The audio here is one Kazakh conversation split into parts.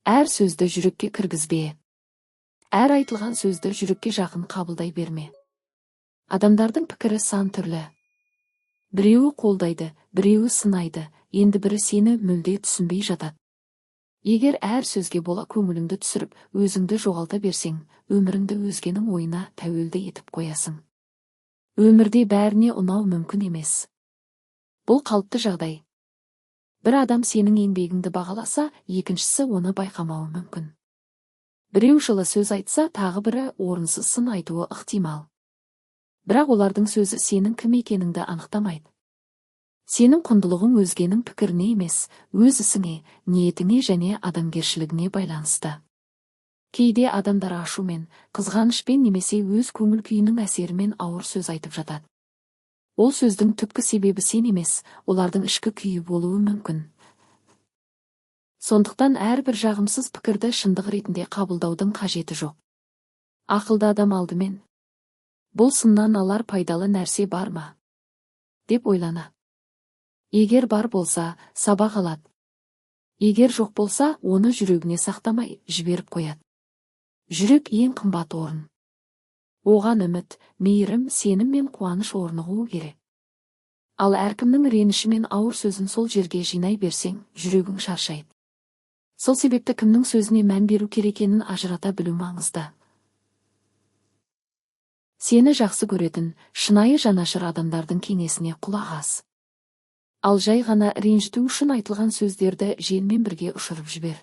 Әр сөзді жүрекке кіргізбе. Әр айтылған сөзді жүрекке жақын қабылдай берме. Адамдардың пікірі сан түрлі. Біреуі қолдайды, біреуі сынайды, енді бірі сені мүлде түсінбей жатады. Егер әр сөзге бола көңіліңді түсіріп, өзіңді жоғалта берсең, өміріңді өзгенің ойына тәуелді етіп қоясың. Өмірде бәріне ұнау мүмкін емес. Бұл қалыпты жағдай. Бір адам сенің еңбегіңді бағаласа, екіншісі оны байқамауы мүмкін. Біреу жылы сөз айтса, тағы бірі орынсыз сын айтуы ықтимал. Бірақ олардың сөзі сенің кім екеніңді анықтамайды. Сенің құндылығың өзгенің пікіріне емес, өз ісіңе, ниетіңе және адамгершілігіне байланысты. Кейде адамдар ашумен, қызғанышпен немесе өз көңіл күйінің әсерімен ауыр сөз айтып жатады. Ол сөздің түпкі себебі сен емес, олардың ішкі күйі болуы мүмкін. Сондықтан әрбір жағымсыз пікірді шындық ретінде қабылдаудың қажеті жоқ. Ақылды адам алдымен, бұл сыннан алар пайдалы нәрсе бар ма? Деп ойлана. Егер бар болса, сабақ алады. Егер жоқ болса, оны жүрегіне сақтамай, жіберіп қояды. Жүрек ең қымбат орын. Оған үміт, мейірім, сенім мен қуаныш орнығуы керек. Ал әркімнің реніші мен ауыр сөзін сол жерге жинай берсең, жүрегің шаршайды. Сол себепті кімнің сөзіне мән беру керекенін ажырата білу маңызды. Сені жақсы көретін, шынайы жанашыр адамдардың кеңесіне құлақ ас. Ал жай ғана ренжіту үшін айтылған сөздерді желмен бірге ұшырып жібер.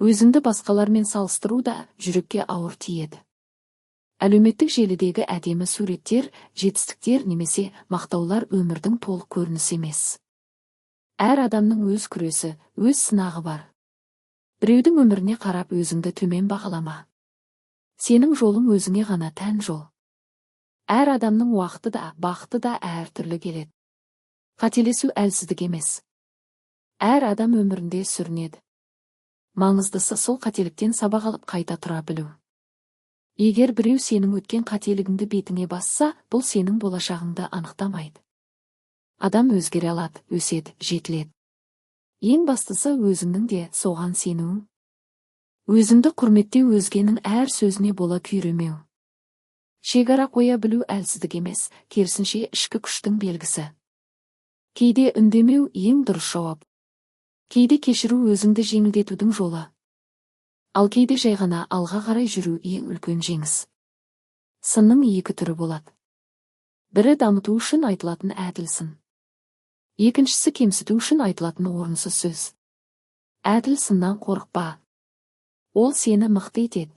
Өзіңді басқалармен салыстыру да жүрекке ауыр тиеді. Әлеуметтік желідегі әдемі суреттер, жетістіктер немесе мақтаулар өмірдің толық көрінісі емес. Әр адамның өз күресі, өз сынағы бар. Біреудің өміріне қарап өзіңді төмен бағалама. Сенің жолың өзіңе ғана тән жол. Әр адамның уақыты да, бақыты да әр түрлі келеді. Қателесу әлсіздік емес. Әр адам өмірінде сүрінеді. Маңыздысы сол қателіктен сабақ алып қайта тұра білу. Егер біреу сенің өткен қателігіңді бетіңе басса, бұл сенің болашағыңды анықтамайды. Адам өзгере алады, өседі, жетіледі. Ең бастысы өзіңнің де соған сенуің. Өзіңді құрметтеу, өзгенің әр сөзіне бола күйремеу. Шекара қоя білу әлсіздік емес, керісінше ішкі күштің белгісі. Кейде үндемеу ең дұрыс жауап. Кейде кешіру өзіңді жеңілдетудің жолы. Ал кейде жай ғана алға қарай жүру ең үлкен жеңіс. Сынның екі түрі болады. Бірі дамыту үшін айтылатын әділ сын. Екіншісі кемсіту үшін айтылатын орынсыз сөз. Әділ сыннан қорықпа. Ол сені мықты етеді.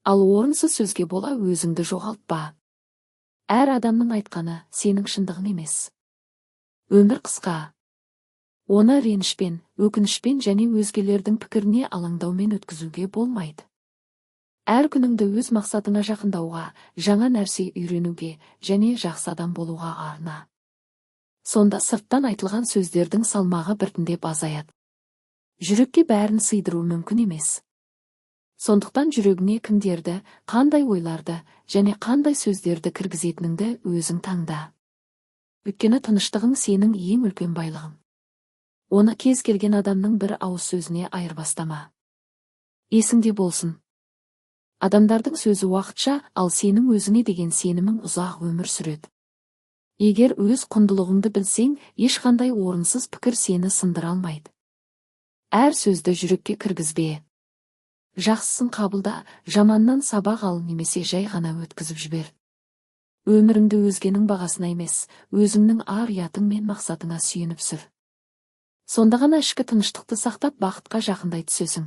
Ал орынсыз сөзге бола өзіңді жоғалтпа. Әр адамның айтқаны сенің шындығың емес. Өмір қысқа. Оны ренішпен, өкінішпен және өзгелердің пікіріне алаңдаумен өткізуге болмайды. Әр күніңді өз мақсатыңа жақындауға, жаңа нәрсе үйренуге және жақсы адам болуға арна. Сонда сырттан айтылған сөздердің салмағы біртіндеп азаяды. Жүрекке бәрін сыйдыру мүмкін емес. Сондықтан жүрегіңе кімдерді, қандай ойларды және қандай сөздерді кіргізетініңді өзің таңда. Өйткені тыныштығың сенің ең үлкен байлығың. Оны кез келген адамның бір ауыз сөзіне айырбастама. Есіңде болсын. Адамдардың сөзі уақытша, ал сенің өзіңе деген сенімің ұзақ өмір сүреді. Егер өз құндылығыңды білсең, ешқандай орынсыз пікір сені сындыра алмайды. Әр сөзді жүрекке кіргізбе. Жақсысын қабылда, жаманнан сабақ ал немесе жай ғана өткізіп жібер. Өміріңді өзгенің бағасына емес, өзіңнің ар-ұятың мен мақсатыңа сүйеніп сүр. Сонда ғана ішкі тыныштықты сақтап бақытқа жақындай түсесің.